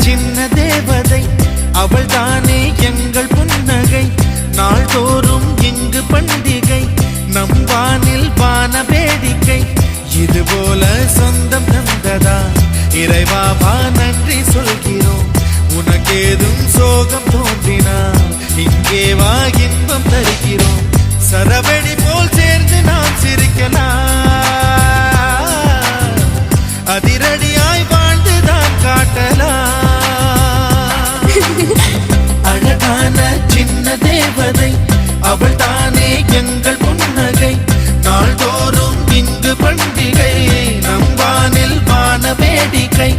சின்ன தேவதை அவள் தானே எங்கள் புன்னகை. நாள்தோறும் இங்கு பண்டிகை, நம் வானில் வான வேடிக்கை. இதுபோல சொந்தம் தந்ததா இறைவா வா நன்றி சொல்கிறோம். உனக்கேதும் சோகம் தோன்றினா இங்கே வா இன்பம் தருகிறோம். சரவெடி போல் சேர்ந்து நாம் சிரிக்கலாம், அதிரடியாய் வாழ்ந்துதான் காட்டலாம். அழகான சின்ன தேவதை அவள் தானே எங்கள் புன்னகை. நாள்தோறும் இங்கு பண்டிகை, நம் வானில் வான வேடிக்கை.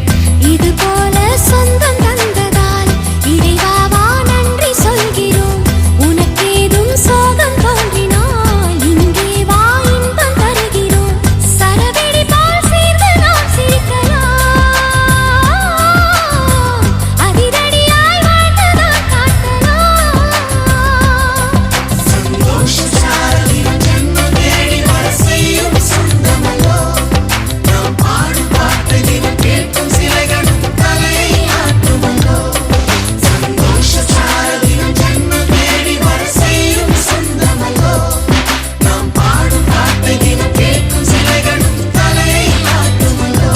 இது போல சொந்தம் தந்ததால் இறைவா வா நன்றி சொல்கிறோம். உனக்கேதும் சோகம் தோன்றினால் இங்கே வா இன்பம் தருகிறோம். சரவெடி போல் சேர்ந்து நாம் சிரிக்கலாம், அதிரடியாய் வாழ்ந்துதான் காட்டலாம். சந்தோஷ சாரதினம் ஜன்மம் தேடி வர செய்யும் சொந்தமல்லோ. நாம் பாடும் பாட்டு தினம் கேட்கும் சிலைகளும் தலையை ஆட்டுமல்லோ. சந்தோஷ சாரதினம் ஜன்மம் தேடி வர செய்யும் சொந்தமல்லோ. நாம் பாடும் பாட்டு தினம் கேட்கும் சிலைகளும் தலையை ஆட்டுமல்லோ.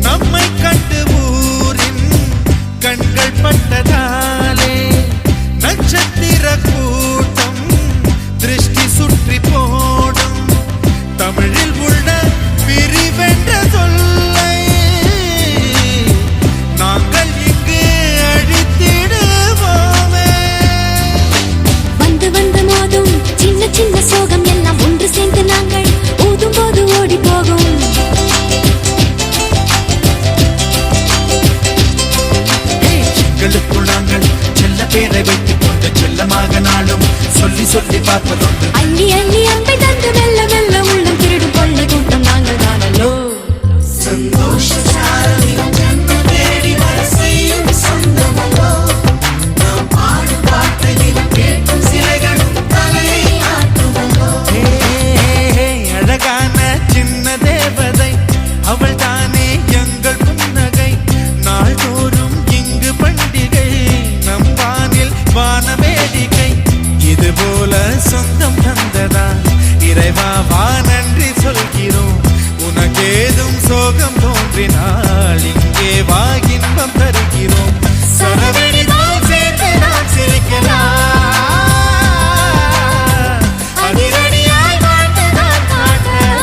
நம்மை கண்டு ஊரின் கண்கள் பட்டதாலே நட்சத்திர கூட்டம் திருஷ்டி சுற்றி போடும். தமிழில் உள்ள பிரிவென்ற சொல்லை நாங்கள் இங்கு அழித்திடுவோமே. வந்து வந்து மோதும் சின்ன சின்ன சோகம் எல்லாம் ஒன்று சேர்ந்து நாங்கள் ஊதும் போது ஓடி போகும். எங்களுக்குள் நாங்கள் செல்ல பேரை வைத்துக் கொண்டு செல்லமாக நாளும் சொல்லி சொல்லி பார்ப்பதுண்டு. அள்ளி அள்ளி அம்பை தந்து மெல்ல மெல்ல உள்ளம் திருடும் கொள்ளை கூட்டம் நாங்கள் தானல்லோ. சந்தோஷ சாரதினம் ஜன்மம் தேடி வர செய்யும் சொந்தமல்லோ. நாம் பாடும் பாட்டு தினம் கேட்கும் சிலைகளும் தலையை ஆட்டுமல்லோ. அழகான சின்ன தேவதை அவள் தானே எங்கள் புன்னகை. நாள்தோறும் இங்கு பண்டிகை, நம் வானில் வான வேடிக்கை. இதுபோல சொந்தம் தந்ததா இறைவா வா நன்றி சொல்கிறோம். உனக்கேதும் சோகம் தோன்றினால் இங்கே வா இன்பம் தருகிறோம். சரவெடி போல் சேர்ந்து நாம் சிரிக்கலாம், அதிரடியாய் வாழ்ந்துதான் காட்டலாம்.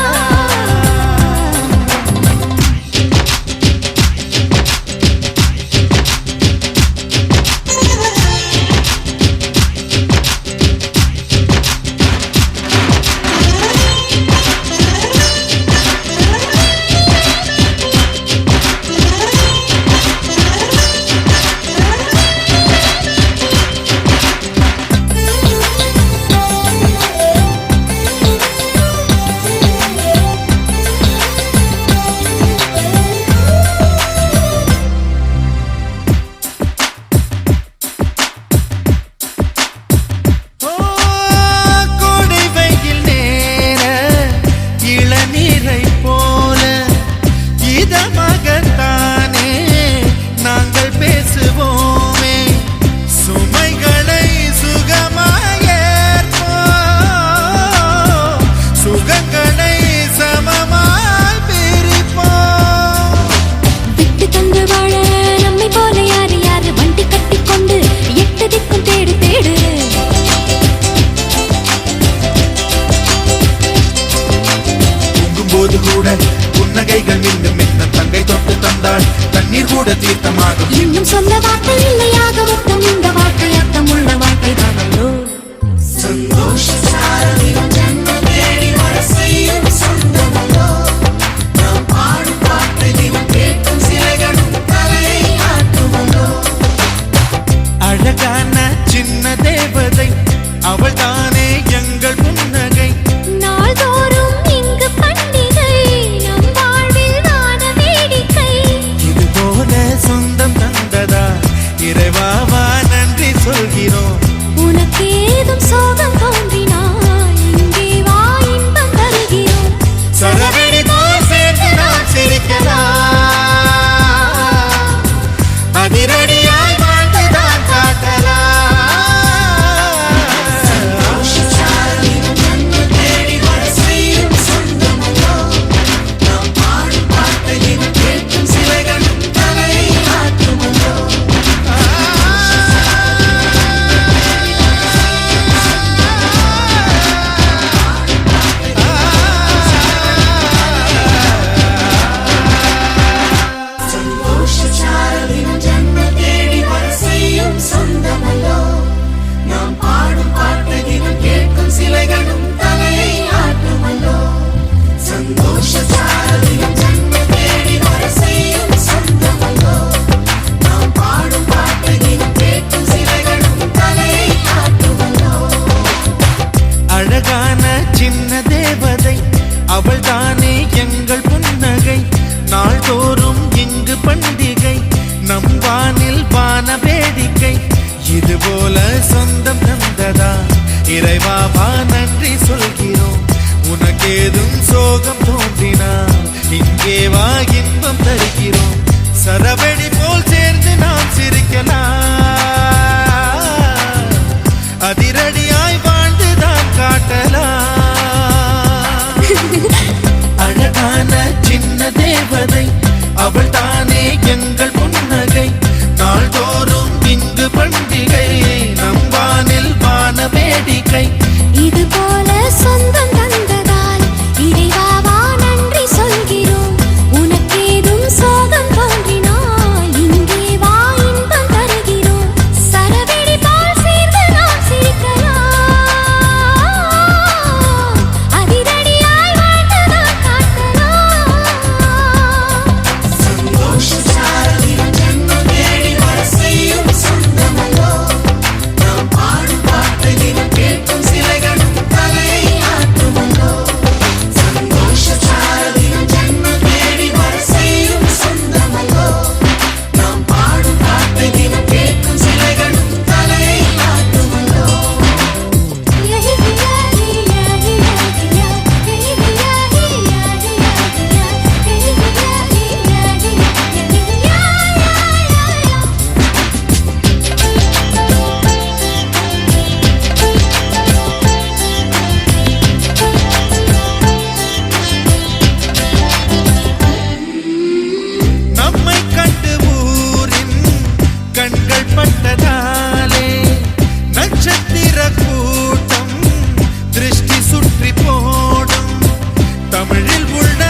ஓ, கோடை வெயில் நேர இளநீரை போல இதமாகத்தானே நாங்கள் பேசுவோமே. சுமைகளை சுகமாயேற்போம், சுகங்களை சமமாய் பிரிப்போம். விட்டு தந்து வாழ நம்மை போல யாரு யாரு வண்டி கட்டிக்கொண்டு எட்டு திக்கும் தேடு தேடு. தூங்கும்போது கூட புன்னகைகள் மீண்டும் மின்னும். தங்கை தொட்டு தந்தாள் தண்ணீர் கூட தீர்த்தமாகும். இன்னும் சொல்ல வார்த்தை இல்லையாக மொத்தம் இந்த வாழ்க்கை அர்த்தம் உள்ள வாழ்க்கை தானல்லோ. சந்தோஷ சாரதினம் ஜன்மம் தேடி வர செய்யும் சொந்தமல்லோ. நாம் பாடும் பாட்டு தினம் கேட்கும் சிலைகளும் தலையை ஆட்டுமல்லோ. அழகான சின்ன தேவதை அவள் தானே எங்கள் புன்னகை. சொந்தம் தந்ததா இறைவாவா நன்றி சொல்கிறோம். உனக்கேதும் சோகம் தோன்றினா இங்கே வா இன்பம் தருகிறோம். சரவெடி போல் சேர்ந்து நாம் சிரிக்கலாம், அதிரடியாய் வாழ்ந்துதான் காட்டலாம். அழகான சின்ன தேவதை அவள் தானே எங்கள் புன்னகை. நாள்தோறும் இங்கு பண்டிகை, நம்பானில் வான வேடிக்கை. இது போல சொந்தம் தந்ததால் இறைவாவா நன்றி சொல்கிறோம். உனக்கேதும் சோகம் தோன்றினால் இங்கே வா இன்பம் தருகிறோம். சரவெடி போல் சேர்ந்து நாம் சிரிக்கலாம், அதிரடியாய் வாழ்ந்துதான் காட்டலாம். சந்தோஷ சாரதியும் ஜென்மம் தேடி வர செய்யும் சொந்தமல்லோ. நாம் பாடும் பாட்டை தினம் கேட்கும் சிலைகளும் தலையை ஆட்டுமல்லோ. சந்தோஷ சாரதியும் ஜென்மம் தேடி வர செய்யும் சொந்தமல்லோ. நாம் பாடும் பாட்டை தினம் கேட்கும் சிலைகளும் தலையை ஆட்டுமல்லோ. நம்மை கண்டு ஊரின் கண்கள் பட்டதாலே நட்சத்திர கூட்டம் திருஷ்டி சுற்றி போடும். தமிழில் உள்ள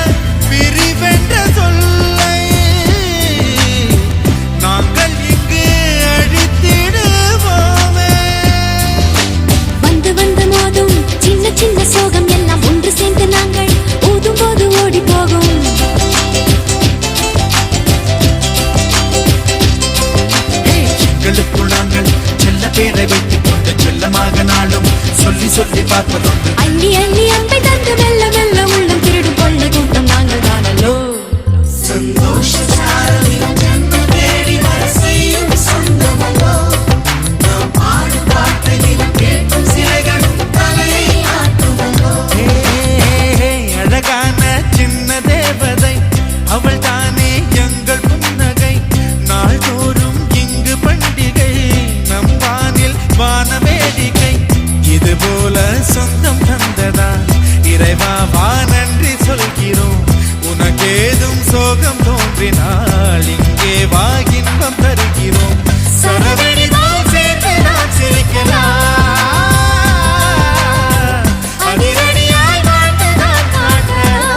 பிரிவென்ற சொல்லை நாங்கள் இங்கு அழித்திடுவோமே. வந்து வந்து மோதும் சின்ன சின்ன சோகம் எல்லாம் ஒன்று சேர்ந்து நாங்கள் ஊதும் போது ஓடி போகும். எங்களுக்குள் நாங்கள் செல்ல பேரை வைத்துக் கொண்டு செல்லமாக நாளும் சொல்லி சொல்லி பார்ப்பதுண்டு. அள்ளி அள்ளி அன்பை தந்து மெல்ல மெல்ல உள்ளம் திருடும் கொள்ள கூட்டம் நாங்கள் தானல்லோ. சந்தோஷ சாரதியும் ஜென்மம் தேடி வர செய்யும் சொந்தமல்லோ. நாம் பாடும் பாட்டை தினம் கேட்கும் சிலைகளும் தலையை ஆட்டுமல்லோ. அழகான சின்ன தேவதை அவள் தானே எங்கள் புன்னகை. நாள்தோறும் இங்கு பண்டிகை, நம் வானில் வான வேடிக்கை. இது போல சொந்தம் தந்ததா இறைவாவா நன்றி சொல்கிறோம். உனக்கேதும் சோகம் தோன்றினால் இங்கே வா இன்பம் தருகிறோம். சரவெடி போல் சேர்ந்து நாம் சிரிக்கலாம், அதிரடியாய் வாழ்ந்துதான் காட்டலாம்.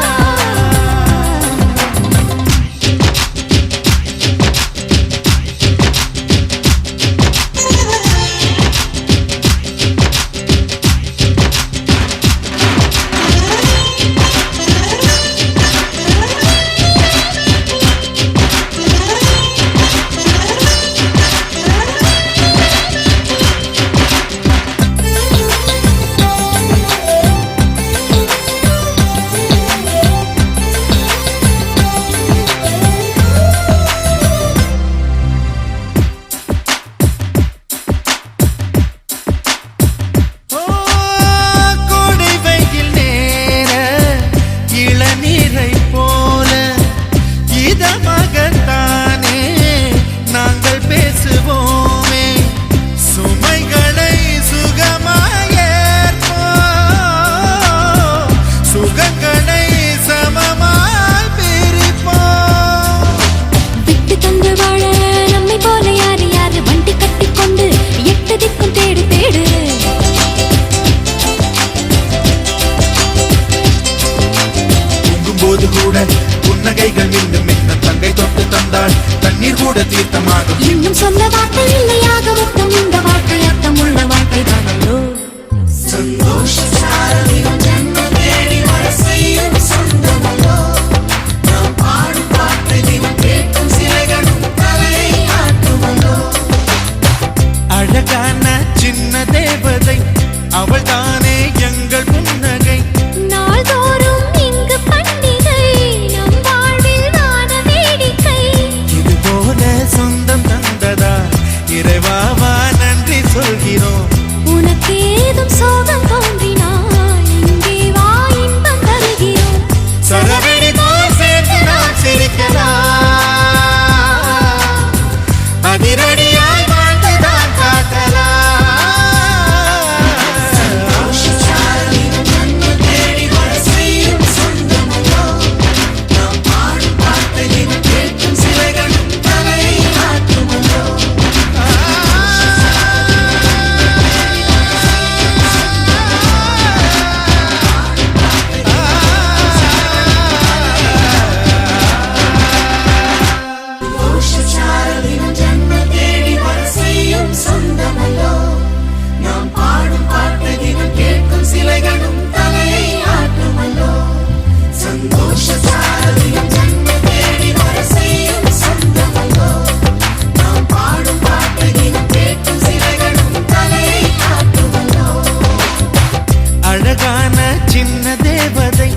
சின்ன தேவதை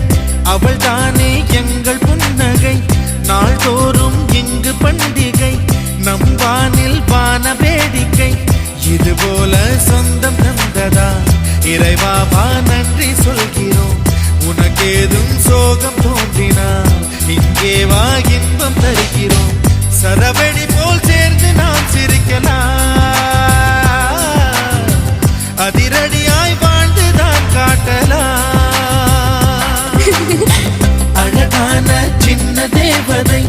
அவள் தானே எங்கள் புன்னகை நாள்தோறும் இங்கு பண்டிகை நம் வானில் வான வேடிக்கை இதுபோல சொந்தம் தந்ததா இறைவாவா நன்றி சொல்கிறோம் உனக்கேதும் சோகம் தோன்றினால் இங்கே வா இன்பம் தருகிறோம் சரவெடி போல் சேர்ந்து நாம் சிரிக்கலாம் அதிரடியாய் வாழ்ந்துதான் காட்டலாம் அழகான சின்ன தேவதை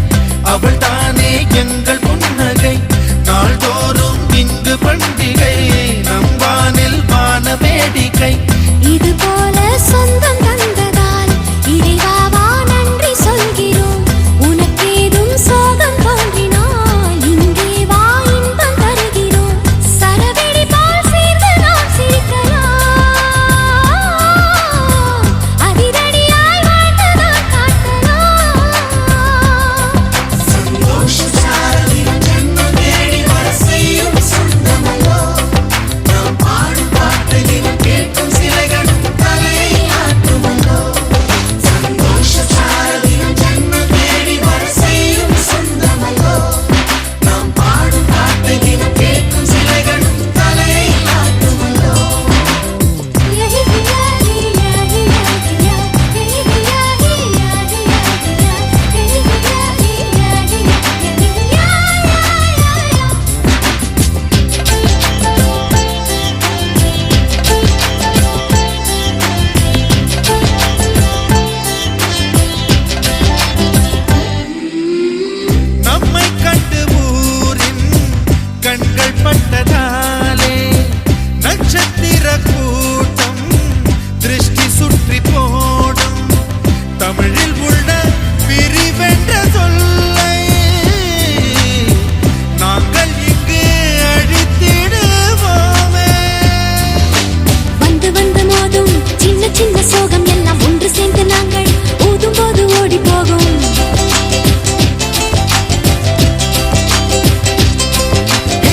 அவள் தானே எங்கள் புன்னகை நாள்தோறும் இங்கு பண்டிகை நம் வானில் வான வேடிக்கை இது போல சொந்தம் தந்ததால் இறைவாவா நன்றி சொல்கிறோம் உனக்கேதும் சோகம் தோன்றினால் இங்கே வா இன்பம் தருகிறோம் சரவெடி போல் சேர்ந்து நாம் சிரிக்கலாம் அதிரடியாய் வாழ்ந்துதான் காட்டலாம் சந்தோஷ சாரலில் ஜென்மம் தேடி வர செய்யும் சொந்தமல்லோ நாம் பாடும் பாட்டையில் கேட்கும் சிலைகளும் தலையை ஆட்டுமல்லோ சந்தோஷ சாரலில் ஜென்மம் தேடி வர செய்யும் சொந்தமல்லோ நாம் பாடும் பாட்டையில் கேட்கும் சிலைகளும் தலையை ஆட்டுமல்லோ நம்மை கண்டு ஊரின் கண்கள் பட்டதாலே நட்சத்திர கூட்டம் திருஷ்டி சுற்றி போடும் தமிழில் உள்ள பிரிவென்ற சொல்லை நாங்கள் இங்கு அழித்திடுவோமே வந்து வந்து மோதும் சின்ன சின்ன சோகம் எல்லாம் ஒன்று சேர்ந்து நாங்கள் ஊதும் போது ஓடி போகும்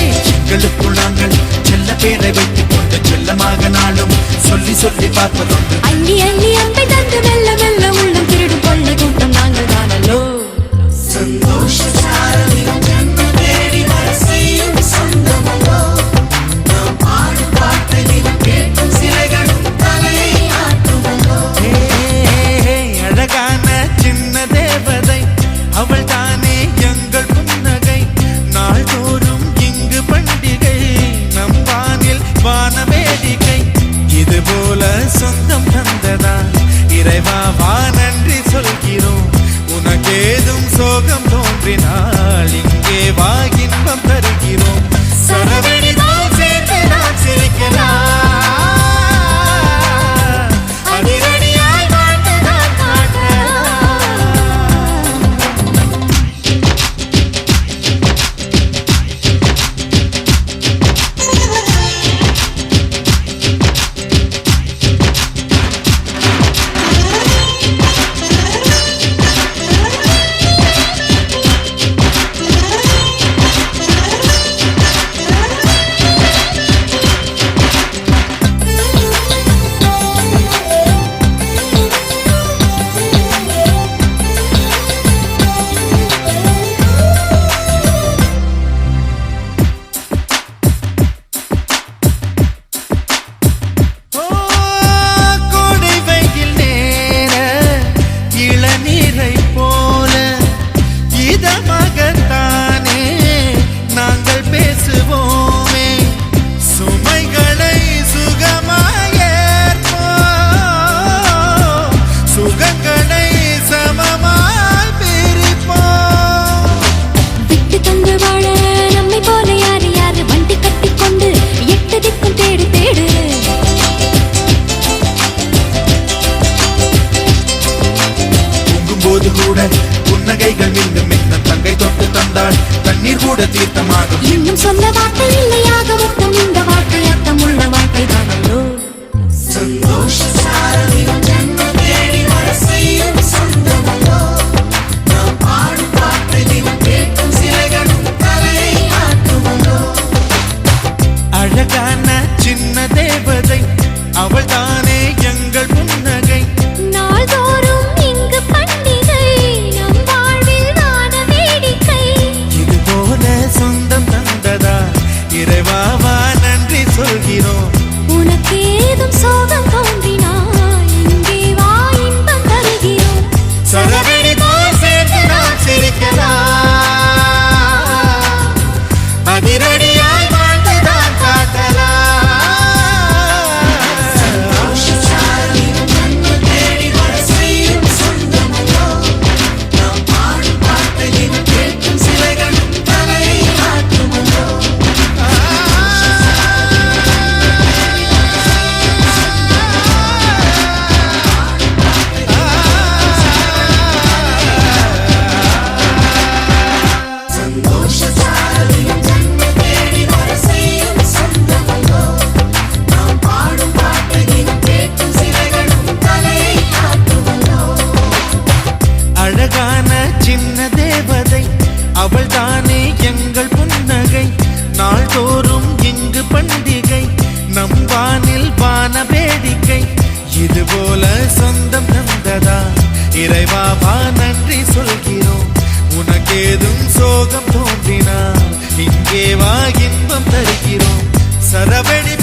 எங்களுக்குள் நாங்கள் செல்ல பேரை வைத்துக் கொண்டு செல்லமாக நாளும் சொல்லி சொல்லி பார்ப்பதுண்டு அள்ளி அள்ளி அம்பை தந்து மெல்ல மெல்ல உள்ளம் திருடும் கொள்ளை கூட்டம் நாங்கள் தானல்லோ சந்தோஷ சாரலில் ஜென்மம் தேடி வர செய்யும் சொந்தமல்லோ நாம் பாடும் பாட்டையில் கேட்கும் சிலைகளும் தலையை ஆட்டுமல்லோ அழகான சின்ன தேவதை அவள் தானே எங்கள் புன்னகை நாள்தோறும் இங்கு பண்டிகை நம் வானில் வான வேடிக்கை இது போல சொந்தம் தந்ததா இறைவாவா நன்றி சொல்கிறோம் உனக்கேதும் சோகம் தோன்றினால் இங்கே வா இன்பம் தருகிறோம் சரவெடி போல் சேர்ந்து நாம் சிரிக்கலாம் அதிரடியாய் வாழ்ந்துதான் காட்டலாம் கோடை வெயில் நேர இளநீரை போல இதமாகத்தானே நாங்கள் பேசுவோமே சுமைகளை சுகமாயேற்போம் சுகங்களை சமமாய் பிரிப்போம் விட்டு தந்து வாழ நம்மை போல யாரு யாரு வண்டி கட்டிக்கொண்டு எட்டு திக்கும் தேடு தேடு தூங்கும்போது கூட புன்னகைகள் மின்னும் மின்ன தங்கை தொட்டு தந்தாள் தண்ணீர் கூட தீர்த்தமாகும் இன்னும் சொல்ல வார்த்தை இல்லையாக மொத்தம் இந்த வாழ்க்கை அர்த்தம் உள்ள வாழ்க்கை தானல்லோ சந்தோஷ சாரலில் ஜென்மம் தேடி வர செய்யும் சொந்தமல்லோ நாம் பாடும் பாட்டையில் கேட்கும் சிலைகளும் தலையை ஆட்டுமல்லோ அழகான சின்ன தேவதை அவள் தானே எங்கள் புன்னகை போல சொந்தம் தந்ததா இறைவாவா நன்றி சொல்கிறோம். உனக்கேதும் சோகம் தோன்றினா இங்கே வா இன்பம் தருகிறோம். சரவெடி